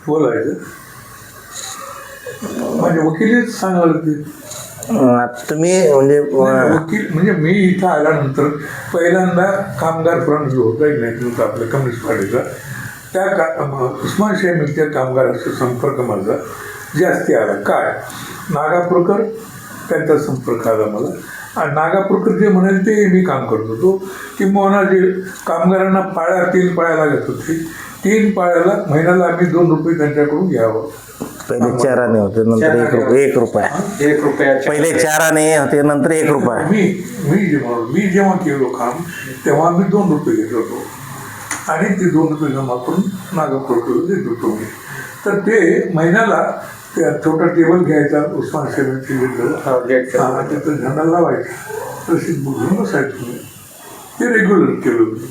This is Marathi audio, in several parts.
बोलायचं म्हणजे वकिलीच सांगाल की तुम्ही म्हणजे वकील म्हणजे मी इथं आल्यानंतर पहिल्यांदा कामगार फ्रंट जो होता नेतृत्व आपल्या कम्युनिस्ट पार्टीचा त्या उस्मान शाह मिलच्या कामगाराचा संपर्क माझा जास्ती आला. काय नागापूरकर त्यांचा संपर्क आला मला आणि नागापूरकर जे म्हणेल ते मी काम करत होतो. किंवा जे कामगारांना पाळ्या 3 पाळ्या लागत होती 3 पाळ्याला महिन्याला आम्ही 2 रुपये त्यांच्याकडून घ्यावं. पहिले 4 आणे होते नंतर 1 रुपया. 1 रुपया पहिले 4 आणे होते नंतर 1 रुपया. मी जेव्हा केलो काम तेव्हा मी 2 रुपये घेत होतो आणि ते 2 रुपये जमा करून नागापूरकडे देत होतो मी. तर ते महिन्याला त्या छोटा टेबल घ्यायचा उस्मान शेवटची तिथं झेंडा लावायचा रशीद बघून बसायचं मी. ते रेग्युलर केलं मी.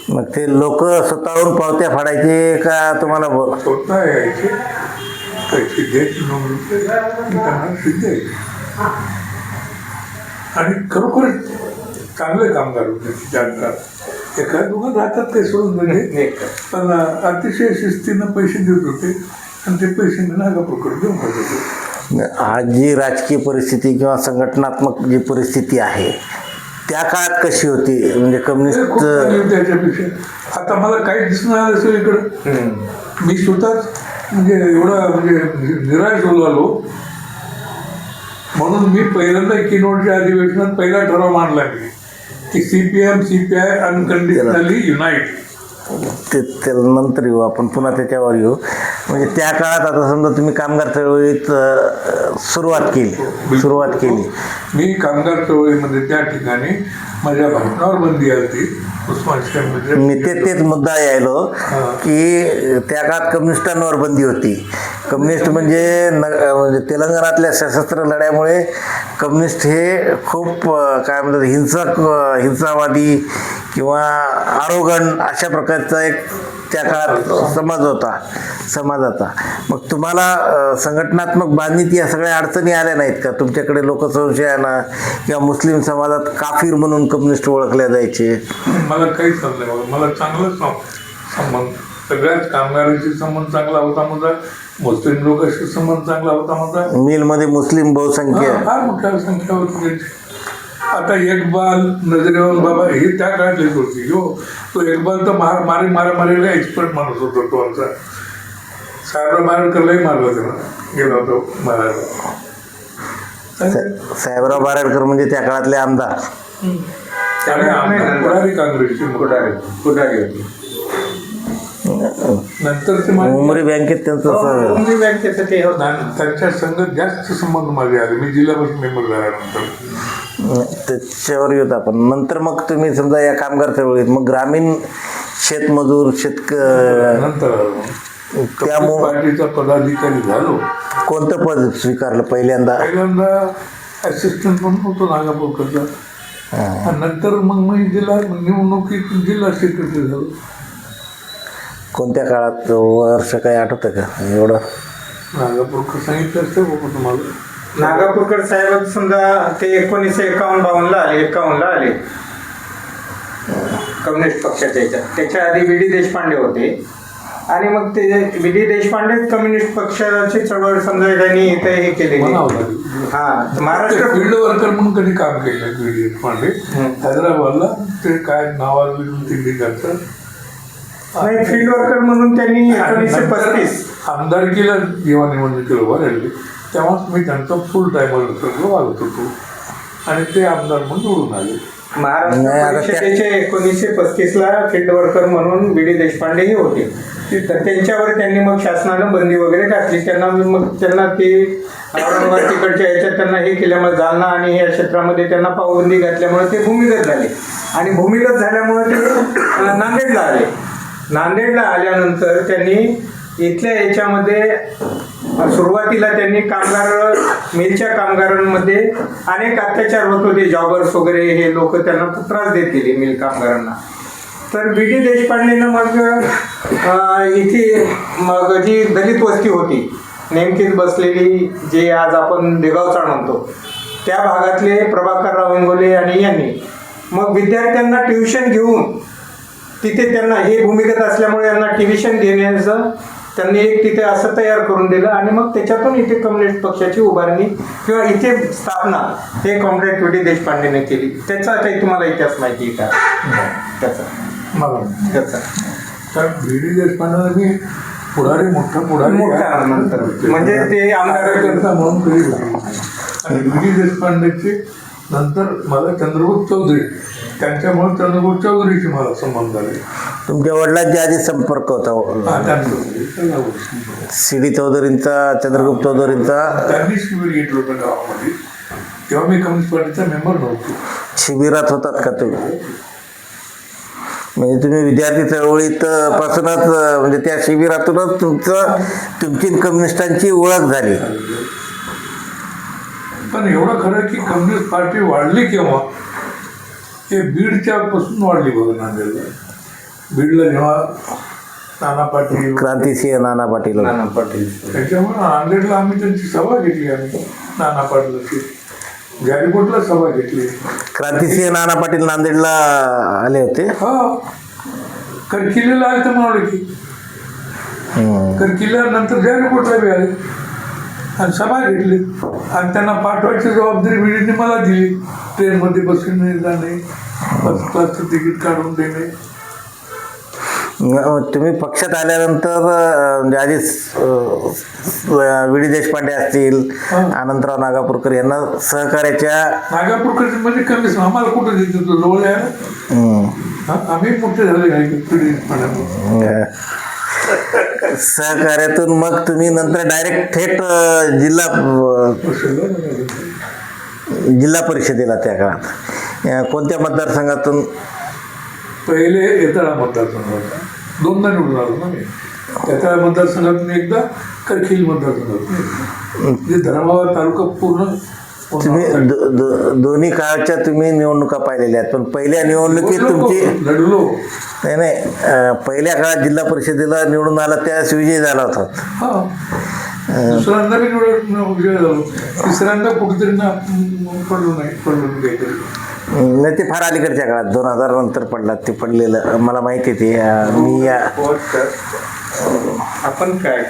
मग ते लोक स्वतःहून पावत्या फाडायचे का तुम्हाला स्वतः यायचे पैसे द्यायचे 9 रुपये त्यांना द्यायचे आणि खरोखरच चांगले कामगार होते त्यांना. एका दोघं राहतात काही सोडून म्हणजे पण अतिशय शिस्तीनं पैसे देत होते आणि ते पैसे मी नागापूरकडे देऊन टाकत होते. आज जी राजकीय परिस्थिती किंवा संघटनात्मक जी परिस्थिती आहे त्या काळात कशी होती म्हणजे कम्युनिस्ट त्याच्यापेक्षा आता मला काही दिसून आलं असेल इकडं. मी स्वतःच म्हणजे एवढा म्हणजे निराश झालो म्हणून मी पहिल्यांदा किनोडच्या अधिवेशनात पहिला ठराव मांडला मी की CPM CPI अनकंडिशनली युनाईट. त्याला नंतर येऊ आपण पुन्हा त्याच्यावर येऊ. म्हणजे त्या काळात आता समजा तुम्ही कामगार चळवळीत सुरुवात केली. मी कामगार चळवळीमध्ये त्या ठिकाणी माझ्या भाषणावर बंदी आली उस्मान शाह. मी तेच मुद्दा यायलो की त्या काळात कम्युनिस्टांवर बंदी होती. कम्युनिस्ट म्हणजे तेलंगणातल्या सशस्त्र लढ्यामुळे कम्युनिस्ट हे खूप काय म्हणतात हिंसावादी किंवा आरोगण अशा प्रकारचा एक त्या काळात समाजाचा. मग तुम्हाला संघटनात्मक बांधणीत या सगळ्या अडचणी आल्या नाहीत का? तुमच्याकडे लोकसंशयाना किंवा मुस्लिम समाजात काफिर म्हणून कम्युनिस्ट ओळखल्या जायचे. मला काहीच समजलं. मला चांगलाच संबंध सगळ्याच कामगारांशी संबंध चांगला होता माझा. मुस्लिम लोकांशी संबंध चांगला होता माझा. मिलमध्ये मुस्लिम बहुसंख्या फार मोठ्या संख्या होती. आता इक्बाल नजरेवाल बाबा हे त्या काळातलीच होती. तो इक्बाल तर मारायला एक्सपर्ट माणूस होता. तो आमचा साहेबराव बारडकरलाही मारला त्याला गेला होता मारायला. साहेबराव बारडकर म्हणजे त्या काळातले आमदार. पुढारी काँग्रेसची पुढारी होती. नंतर ते उमरी बँकेत त्यांच्या संघ जास्त संबंध माझे आले. मी जिल्हा परिषद मेंबर झाल्यानंतर त्याच्यावर येत आपण. नंतर मग तुम्ही समजा या कामगार चळवळीत मग ग्रामीण शेतमजूर नंतर त्यामुळे पार्टीचा पदाधिकारी झालो. कोणतं पद स्वीकारलं पहिल्यांदा? असिस्टंट पण होतो नागापूरचा. नंतर मग मी निवडणुकीत जिल्हा सेक्रेटरी झालो. कोणत्या काळात वर्ष काही आठवतं का एवढं? नागापूरकर सांगितलं असतं बाबा तुम्हाला. नागापूरकर साहेब समजा ते 1951-52 आले कम्युनिस्ट पक्षाच्या याच्यात. त्याच्या आधी VD देशपांडे होते आणि मग ते VD देशपांडेच कम्युनिस्ट पक्षाची चळवळ समजा त्यांनी इथे हे केले. महाराष्ट्र फील्ड वर्कर म्हणून कधी काम केलं VD देशपांडे हैदराबादला. ते काय नावाजून दिल्लीकरचं नाही फील्ड वर्कर म्हणून त्यांनी 1935 आमदारकीला जेव्हा निवडणुकीला उभा राहिली तेव्हाच मी त्यांचा फुल टायमर वागत होतो आणि ते आमदार म्हणून निवडून आले. महाराष्ट्र परिषदेचे 1935ला फील्ड वर्कर म्हणून VD देशपांडेही होते. तर त्यांच्यावर त्यांनी मग शासनानं बंदी वगैरे घातली. त्यांना ते औरंगाबाद तिकडच्या याच्यात त्यांना हे केल्यामुळे जालना आणि या क्षेत्रामध्ये त्यांना पाबंदी घातल्यामुळे ते भूमिगत झाले आणि भूमिगत झाल्यामुळे ते नांदेडला आल्यानंतर त्यांनी इथल्या याच्यामध्ये सुरुवातीला त्यांनी मिलच्या कामगारांमध्ये अनेक अत्याचार होत होते. जॉबर्स वगैरे हे लोक त्यांना त्रास देत गेले मिल कामगारांना. तर VD देशपांडेनं मग जी दलित वस्ती होती नेमकीच बसलेली जे आज आपण देगावचाळ म्हणतो त्या भागातले प्रभाकरराव इंगोले आणि यांनी मग विद्यार्थ्यांना ट्युशन घेऊन तिथे त्यांना हे भूमिगत असल्यामुळे यांना ट्युशन घेण्याचं त्यांनी एक तिथे असं तयार करून दिलं आणि मग त्याच्यातून इथे कम्युनिस्ट पक्षाची उभारणी किंवा इथे स्थापना हे कॉम्रेड व्ही डी देशपांडेने केली. त्याचा काही तुम्हाला इतिहास माहिती आहे का त्याचा? मला त्याचा कारण व्ही डी देशपांडे मी पुढारी मोठा मोठा नंतर म्हणजे ते आमदार कार्यकर्ता म्हणून कधी होते. आणि व्ही डी देशपांडेचे नंतर मला चंद्रगुप्त चौधरी, त्यांच्यामुळे चंद्रगुप्त चौधरीशी मला संबंध झाले. तुमच्या वडिलांच्या आधी संपर्क होता सी डी चौधरींचा, चंद्रगुप्त चौधरींचा. त्यांनी शिबिर घेतलं होतं गावामध्ये, तेव्हा मी कम्युनिस्ट पार्टीचा मेंबर नव्हतो. शिबिरात होतात का तुम्ही? म्हणजे तुम्ही विद्यार्थी चळवळीत पासूनच म्हणजे त्या शिबिरातूनच तुमची कम्युनिस्टांची ओळख झाली. पण एवढं खरं की कम्युनिस्ट पार्टी वाढली केव्हा, हे बीडच्या पासून वाढली बघा. नांदेडला, बीडला जेव्हा नाना पाटील, क्रांतिसिंह नाना पाटील, त्याच्यामुळे नांदेडला आम्ही त्यांची सभा घेतली. आम्ही नाना पाटलाची जारीकोटला सभा घेतली. क्रांतिसिंह नाना पाटील नांदेडला आले होते. हा, किल्ल्याला आले तर म्हणाले की किल्ल्यानंतर जारीकोटला बी आले आणि सभा घेतली आणि त्यांना पाठवायची जबाबदारी बीडीने मला दिली. ट्रेनमध्ये बसून जाणे, फर्स्ट क्लासचं तिकीट काढून देणे. तुम्ही पक्षात आल्यानंतर म्हणजे आधीच व्ही डी देशपांडे असतील, अनंतराव नागापूरकर यांना सहकार्याच्या. नागापूरकर म्हणजे कमीच, आम्हाला कुठं देतो तो जवळ आहे ना. आम्ही मोठे झाले आहे सहकार्यातून मग तुम्ही नंतर डायरेक्ट थेट जिल्हा परिषदेला त्या काळात कोणत्या मतदारसंघातून? पहिले येताळा मतदारसंघ होता, दोनदा निवडून आलो ना मी. येताळा मतदारसंघातून एकदा, करखील मतदारसंघातून. म्हणजे धर्माबाद तालुका पूर्ण. तुम्ही दोन्ही काळच्या तुम्ही निवडणुका पाहिलेल्या आहेत, पण पहिल्या निवडणुकीत तुमची लढलो. नाही पहिल्या काळात जिल्हा परिषदेला निवडून आला त्यावेळेस विजय झाला होता. हा, दुसऱ्यांदा बी विजय झालो, तिसऱ्यांदा कुठेतरी पडलो नाही काहीतरी. नाही ते फार अलीकडच्या काळात 2000 नंतर पडलात. ते पडलेलं मला माहिती आहे. ते मी आपण काय